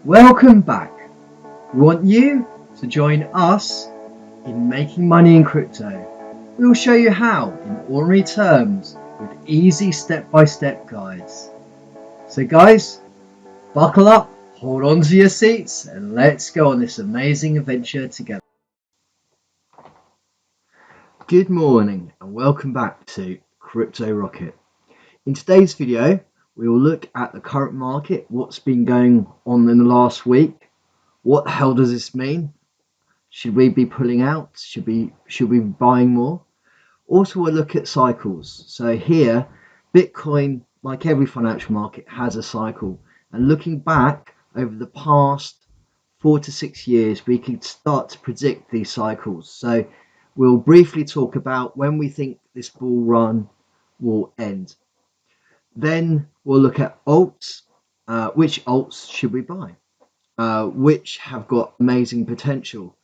Welcome back. We want you to join us in making money in crypto. We will show you how in ordinary terms with easy step-by-step guides. So guys, buckle up, hold on to your seats, and let's go on this amazing adventure together. Good morning and welcome back to Crypto Rocket. In today's video, we will look at the current market, what's been going on in the last week. What the hell does this mean? Should we be pulling out? Should we be buying more? Also, we'll look at cycles. So here, Bitcoin, like every financial market, has a cycle. And looking back over the past 4 to 6 years, we can start to predict these cycles. So we'll briefly talk about when we think this bull run will end. Then we'll look at alts. Which alts should we buy? Which have got amazing potential.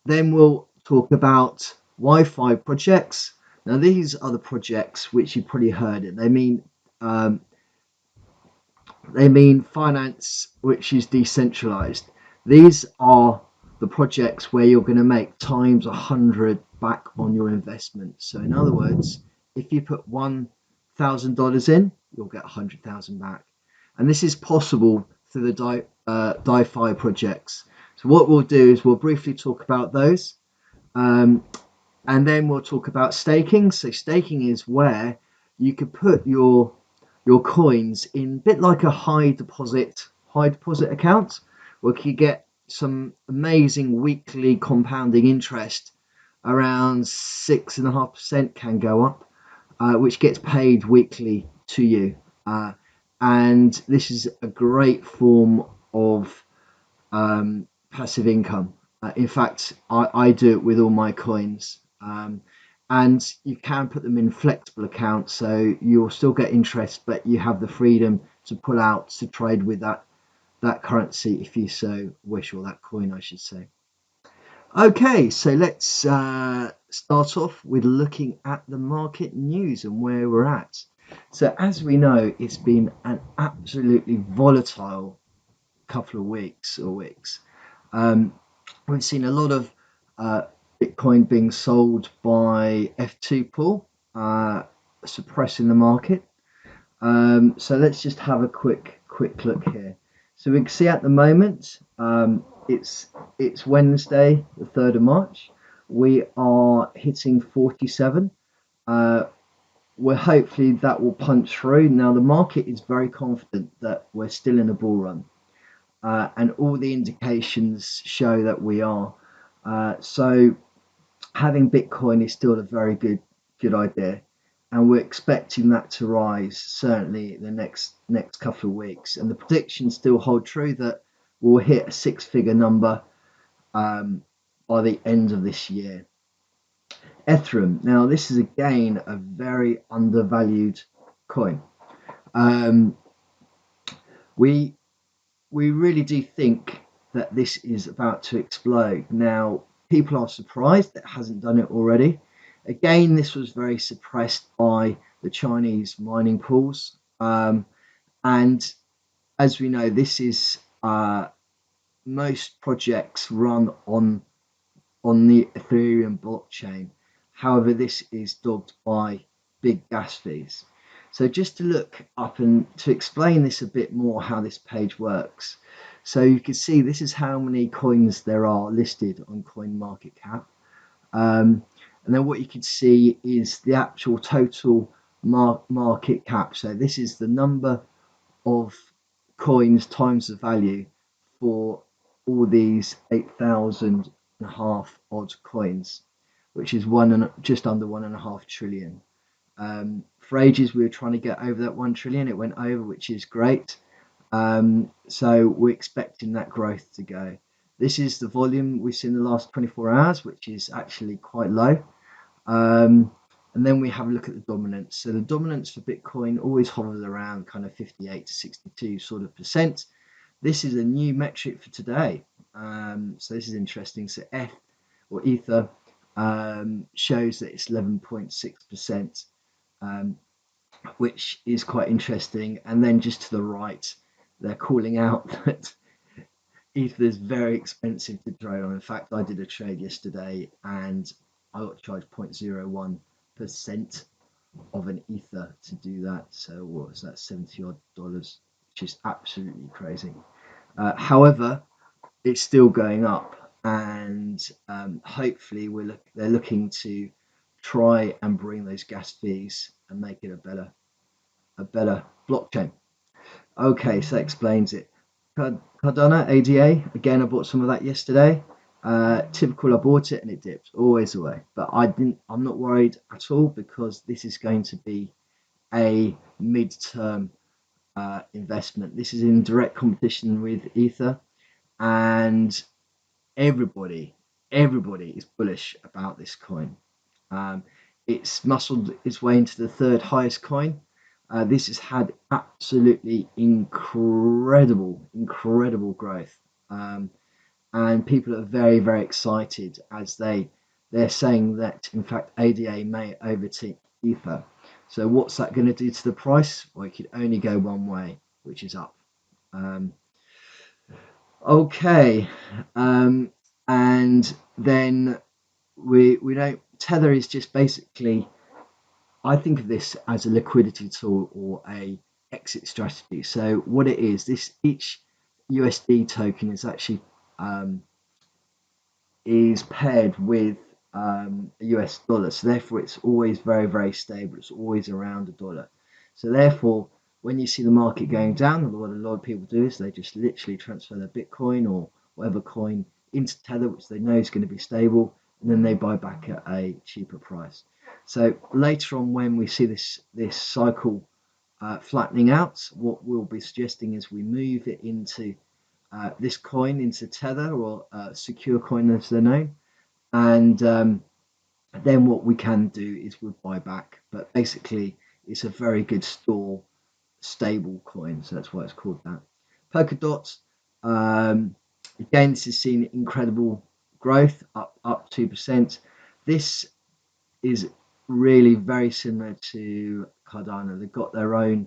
Then we'll talk about Wi-Fi projects. Now these are the projects which you probably heard it. They mean finance which is decentralized. These are the projects where you're going to make times 100 back on your investment. So in other words, if you put $1,000 in, you'll get 100,000 back. And this is possible through the DiFi projects. So what we'll do is we'll briefly talk about those, and then we'll talk about staking. So staking is where you could put your coins in a bit like a high deposit account, where you get some amazing weekly compounding interest around 6.5% can go up, which gets paid weekly to you. And this is a great form of passive income. In fact, I do it with all my coins. And you can put them in flexible accounts, so you'll still get interest, but you have the freedom to pull out to trade with that currency if you so wish, or that coin, I should say. Okay, so let's start off with looking at the market news and where we're at. So as we know, it's been an absolutely volatile couple of weeks. We've seen a lot of Bitcoin being sold by F2 pool, suppressing the market. So let's just have a quick look here. So we can see at the moment, it's Wednesday, the 3rd of March. We are hitting 47. We're hopefully that will punch through. Now the market is very confident that we're still in a bull run, and all the indications show that we are. So having Bitcoin is still a very good idea, and we're expecting that to rise certainly the next couple of weeks. And the predictions still hold true that we'll hit a 6-figure number by the end of this year. Ethereum. Now this is again a very undervalued coin. We really do think that this is about to explode. Now people are surprised that it hasn't done it already. Again, this was very suppressed by the Chinese mining pools, and as we know, this is most projects run on the Ethereum blockchain. However, this is dogged by big gas fees. So just to look up and to explain this a bit more, how this page works. So you can see this is how many coins there are listed on CoinMarketCap. And then what you can see is the actual total market cap. So this is the number of coins times the value for all these 8,000 and a half odd coins, which is just under 1.5 trillion. For ages we were trying to get over that 1 trillion. It went over, which is great. So we're expecting that growth to go. This is the volume we've seen in the last 24 hours, which is actually quite low. And then we have a look at the dominance. So the dominance for Bitcoin always hovers around kind of 58 to 62 sort of percent. This is a new metric for today. So this is interesting. So Ether shows that it's 11.6%, which is quite interesting. And then just to the right, they're calling out that Ether is very expensive to trade on. In fact, I did a trade yesterday and I got charged 0.01% of an ether to do that. So what was that, 70 odd dollars, which is absolutely crazy. However, it's still going up, and hopefully they're looking to try and bring those gas fees and make it a better blockchain. Okay, so that explains it. Cardano ADA, again, I bought some of that yesterday. Typical, I bought it and it dipped always away, but I'm not worried at all because this is going to be a mid-term investment. This is in direct competition with Ether, and everybody, everybody is bullish about this coin. Um, it's muscled its way into the third highest coin. This has had absolutely incredible growth, and people are very, very excited as they're saying that in fact ADA may overtake Ether. So what's that going to do to the price? Well, it could only go one way, which is up. Um, okay, and then we don't. Tether is just basically, I think of this as a liquidity tool or a exit strategy. So what it is, this each USD token is actually um, is paired with a US dollar. So therefore, it's always very, very stable. It's always around a dollar. So therefore, when you see the market going down, what a lot of people do is they just literally transfer their Bitcoin or whatever coin into Tether, which they know is going to be stable, and then they buy back at a cheaper price. So later on, when we see this cycle flattening out, what we'll be suggesting is we move it into this coin into Tether or secure coin as they're known, and then what we can do is we'll buy back. But basically, it's a very good store stable coin, so that's why it's called that. Polkadot, again, this has seen incredible growth, up 2%. This is really very similar to Cardano. They've got their own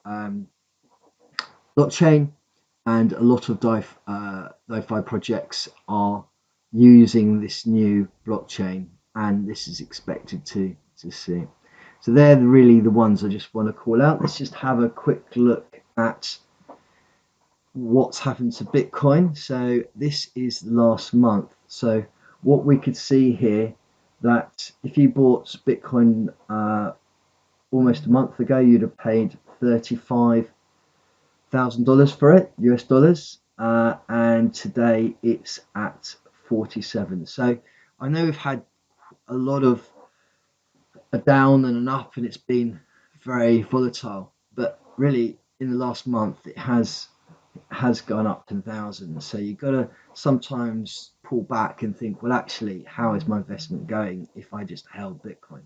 um, blockchain, and a lot of DiFi projects are using this new blockchain, and this is expected to see. So they're really the ones I just want to call out. Let's just have a quick look at what's happened to Bitcoin. So this is last month. So what we could see here, that if you bought Bitcoin almost a month ago, you'd have paid $35,000 for it, US dollars, and today it's at 47. So I know we've had a lot of a down and an up, and it's been very volatile. But really, in the last month, it has gone up 10,000. So you've got to sometimes pull back and think, well, actually, how is my investment going if I just held Bitcoin?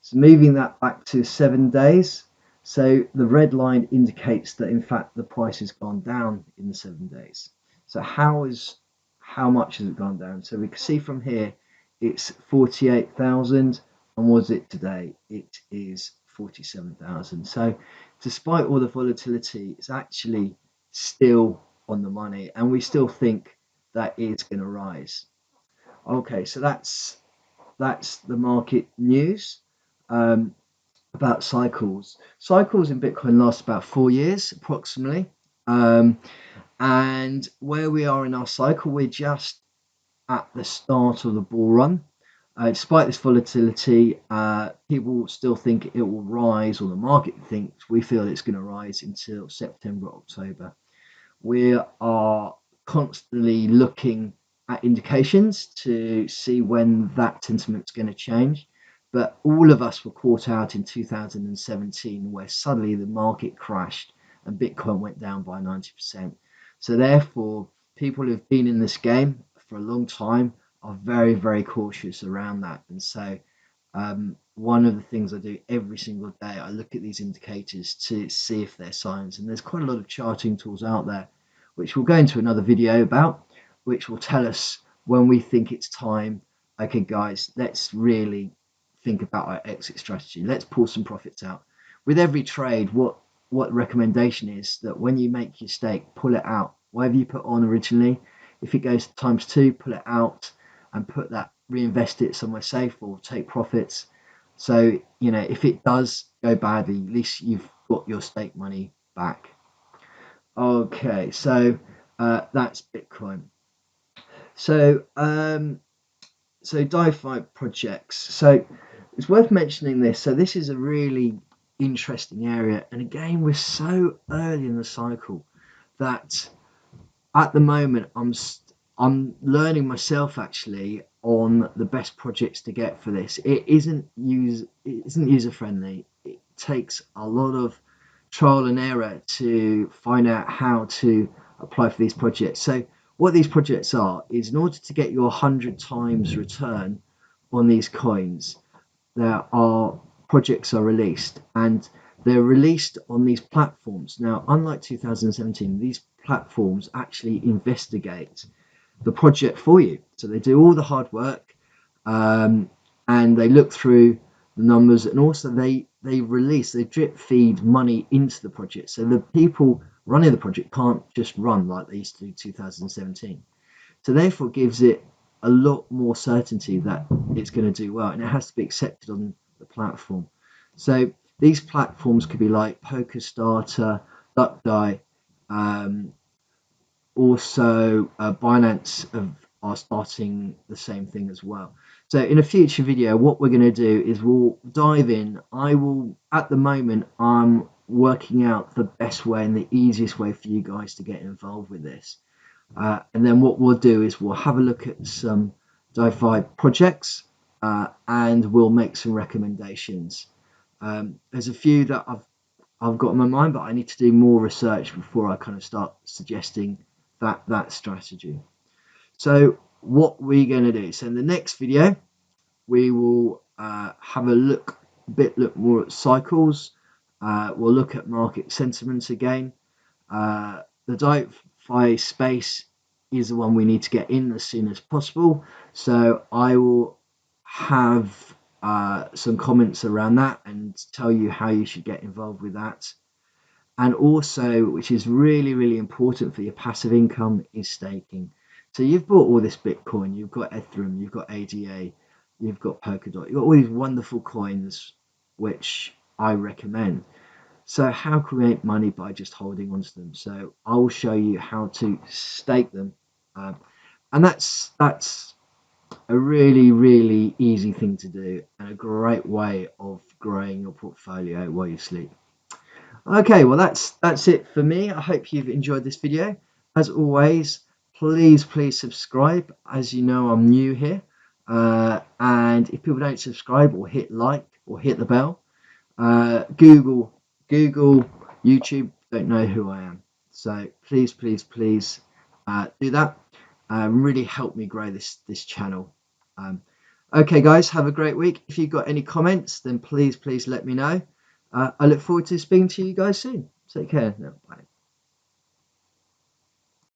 So moving that back to 7 days. So the red line indicates that in fact the price has gone down in the 7 days. So how much has it gone down? So we can see from here it's 48,000, and was it today? It is 47,000. So despite all the volatility, it's actually still on the money, and we still think that it's going to rise. Okay, so that's the market news. Um, about cycles. Cycles in Bitcoin last about 4 years approximately. Um, and where we are in our cycle, we're just at the start of the bull run. Despite this volatility, people still think it will rise, or the market thinks, we feel it's going to rise until September, October. We are constantly looking at indications to see when that sentiment's going to change. But all of us were caught out in 2017, where suddenly the market crashed and Bitcoin went down by 90%. So therefore, people who've been in this game for a long time are very, very cautious around that. And so one of the things I do every single day, I look at these indicators to see if they're signs. And there's quite a lot of charting tools out there, which we'll go into another video about, which will tell us when we think it's time. Okay, guys, let's really think about our exit strategy. Let's pull some profits out. With every trade, what recommendation is that when you make your stake, pull it out whatever you put on originally. If it goes times 2, pull it out and put that, reinvest it somewhere safe or take profits. So, you know, if it does go badly, at least you've got your stake money back. Okay, so that's Bitcoin. So, so DiFi projects. So it's worth mentioning this. So this is a really interesting area, and again, we're so early in the cycle that at the moment I'm learning myself actually on the best projects to get for this. It isn't user friendly. It takes a lot of trial and error to find out how to apply for these projects. So what these projects are is, in order to get your 100 times return on these coins, there are projects are released, and they're released on these platforms. Now, unlike 2017, these platforms actually investigate the project for you. So they do all the hard work, um, and they look through the numbers, and also they drip feed money into the project. So the people running the project can't just run like they used to do 2017. So therefore gives it a lot more certainty that it's going to do well, and it has to be accepted on the platform. So these platforms could be like PokerStarter, DuckDie, um, also Binance are starting the same thing as well. So in a future video, what we're going to do is we'll dive in. At the moment, I'm working out the best way and the easiest way for you guys to get involved with this. And then what we'll do is we'll have a look at some DiFi projects, and we'll make some recommendations. There's a few that I've got in my mind, but I need to do more research before I kind of start suggesting that strategy. So what we're going to do, so in the next video, we will have a look more at cycles. We'll look at market sentiments again. The DiFi space is the one we need to get in as soon as possible. So I will have some comments around that and tell you how you should get involved with that. And also, which is really, really important for your passive income, is staking. So you've bought all this Bitcoin, you've got Ethereum, you've got ADA, you've got Polkadot, you've got all these wonderful coins, which I recommend. So how can we make money by just holding onto them? So I will show you how to stake them, and that's a really, really easy thing to do and a great way of growing your portfolio while you sleep. Okay, well that's it for me. I hope you've enjoyed this video. As always, please subscribe. As you know, I'm new here, and if people don't subscribe or hit like or hit the bell, Google, YouTube don't know who I am. So please do that. Really help me grow this channel. Okay, guys, have a great week. If you've got any comments, then please let me know. I look forward to speaking to you guys soon. Take care. No, bye.